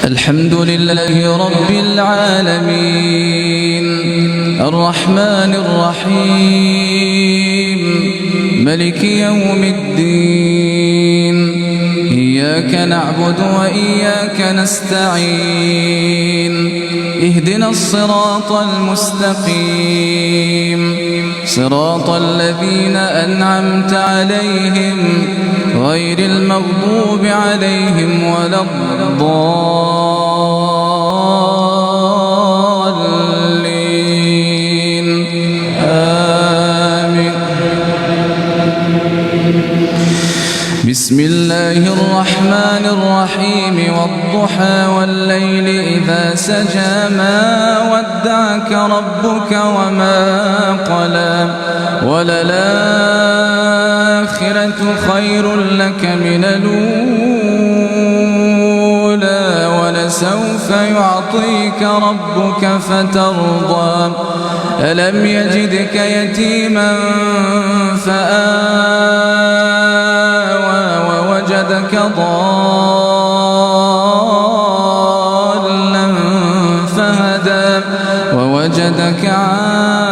الحمد لله رب العالمين الرحمن الرحيم ملك يوم الدين إياك نعبد وإياك نستعين اهدنا الصراط المستقيم صراط الذين أنعمت عليهم غير المغضوب عليهم ولا الضالين آمين. بسم الله الرحمن الرحيم والضحى والليل إذا سجى ما ودعك ربك وما قلى وللآخرة خير لك من الأولى ولسوف يعطيك ربك فترضى ألم يجدك يتيما فآوى ووجدك ضالا فهدى ووجدك عائلا